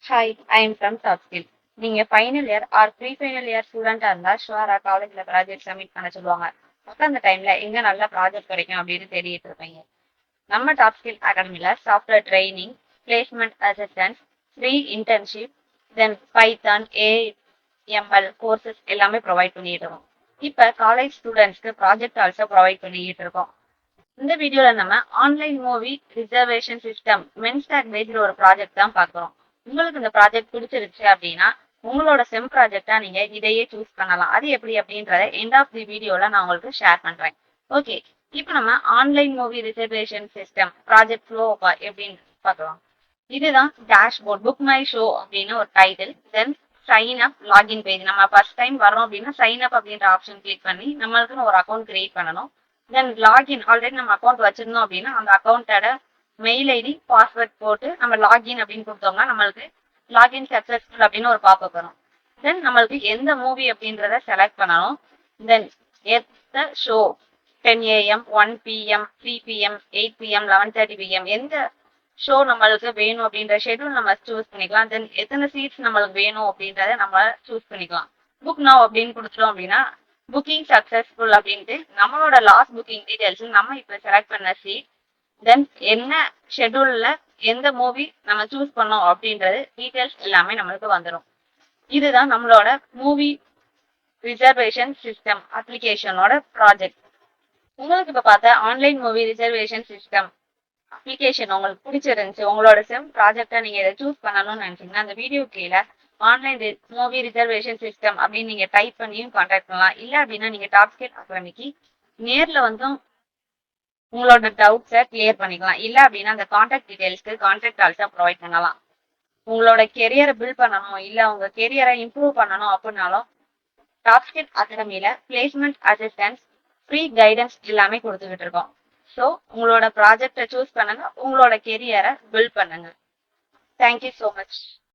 Hi, I am from Topskill. நீங்க final year or pre final year ஸ்டூடெண்டா இருந்தா ஷுவரா காலேஜ்ல ப்ராஜெக்ட் சப்மிட் பண்ண சொல்லுவாங்க. அப்ப அந்த டைம்ல எங்க நல்ல ப்ராஜெக்ட் கிடைக்கும் அப்படின்னு தேடிட்டு இருப்பீங்க. நம்ம டாப்ஸ்கில் அகாடமில software training, placement assistance, free internship, then Python, AML courses எல்லாமே ப்ரொவைட் பண்ணிட்டு இருக்கோம். இப்ப காலேஜ் ஸ்டூடெண்ட்ஸ்க்கு ப்ராஜெக்ட் ஆல்சோ ப்ரொவைட் பண்ணிட்டு இருக்கோம். இந்த வீடியோல நம்ம online movie reservation system MERN stack based ஒரு ப்ராஜெக்ட் தான் பார்க்குறோம். உங்களுக்கு இந்த ப்ராஜெக்ட் பிடிச்சிருச்சு அப்படின்னா உங்களோட செம் ப்ராஜெக்டா நீங்க இதையே சூஸ் பண்ணலாம். அது எப்படி அப்படின்றத எண்ட் ஆஃப் தி வீடியோல நான் உங்களுக்கு ஷேர் பண்றேன். ஓகே, இப்போ நம்ம online movie reservation system project flow எப்படின்னு பார்க்கலாம். இதுதான் டேஷ்போர்ட் புக் மை ஷோ அப்படின்னு ஒரு டைட்டில். தென் சைன் அப் லாகின் பேஜ். நம்ம ஃபர்ஸ்ட் டைம் வரோம் அப்படின்னா சைன் அப் அப்படின்ற ஆப்ஷன் கிளிக் பண்ணி நம்மளுக்குன்னு ஒரு அக்கௌண்ட் கிரியேட் பண்ணணும். தென் லாகின் ஆல்ரெடி நம்ம அக்கௌண்ட் வச்சிருந்தோம் அப்படின்னா அந்த அக்கௌண்ட்டோட மெயில் ஐடி பாஸ்வேர்ட் போட்டு நம்ம லாகின் அப்படின்னு கொடுத்தோம்னா நம்மளுக்கு லாகின் சக்சஸ்ஃபுல் அப்படின்னு ஒரு பாப்பப் வரும். தென் நம்மளுக்கு எந்த மூவி அப்படின்றத செலக்ட் பண்ணணும். தென் எத்த show 10 AM 1 PM 3 PM 8 PM 11:30 PM எந்த ஷோ நம்மளுக்கு வேணும் அப்படின்ற ஷெட்யூல் நம்ம சூஸ் பண்ணிக்கலாம். தென் எத்தனை சீட்ஸ் நம்மளுக்கு வேணும் அப்படின்றத நம்ம சூஸ் பண்ணிக்கலாம். புக் நவ் அப்படின்னு கொடுத்துட்டோம் அப்படின்னா புக்கிங் சக்சஸ்ஃபுல் அப்படின்ட்டு நம்மளோட லாஸ்ட் புக்கிங் டீடைல்ஸ் நம்ம இப்ப செலக்ட் பண்ண சீட், தென் என்ன ஷெட்யூல்ல எந்த மூவி நம்ம சூஸ் பண்ணோம் அப்படின்றது டீடைல்ஸ் எல்லாமே நம்மளுக்கு வந்துடும். இதுதான் நம்மளோட மூவி ரிசர்வேஷன் சிஸ்டம் அப்ளிகேஷனோட ப்ராஜெக்ட். உங்களுக்கு இப்ப பார்த்த online movie reservation system application உங்களுக்கு பிடிச்சிருந்துச்சு, உங்களோட செம் ப்ராஜெக்டா நீங்க இதை சூஸ் பண்ணணும்னு நினைச்சீங்கன்னா அந்த வீடியோ கீழே ஆன்லைன் மூவி ரிசர்வேஷன் சிஸ்டம் அப்படின்னு நீங்க டைப் பண்ணியும் கான்டாக்ட் பண்ணலாம். இல்ல அப்படின்னா நீங்க டாப்ஸ்கில் அகாடமிக்கு நேர்ல வந்தும் உங்களோட டவுட்ஸை கிளியர் பண்ணிக்கலாம். இல்ல அப்படின்னா அந்த கான்டாக்ட் டீடைல்ஸ்க்கு கான்டாக்ட் ஆல்சோ ப்ரொவைட் பண்ணலாம். உங்களோட கெரியரை பில்ட் பண்ணணும், இல்ல உங்க கெரியரை இம்ப்ரூவ் பண்ணணும் அப்படின்னாலும் டாப்ஸ்கில் அகாடமியில பிளேஸ்மெண்ட் அசிஸ்டன்ஸ், ஃப்ரீ கைடன்ஸ் எல்லாமே கொடுத்துக்கிட்டு இருக்கோம். ஸோ உங்களோட ப்ராஜெக்டை சூஸ் பண்ணுங்க, உங்களோட கெரியரை பில்ட் பண்ணுங்க. Thank you so much.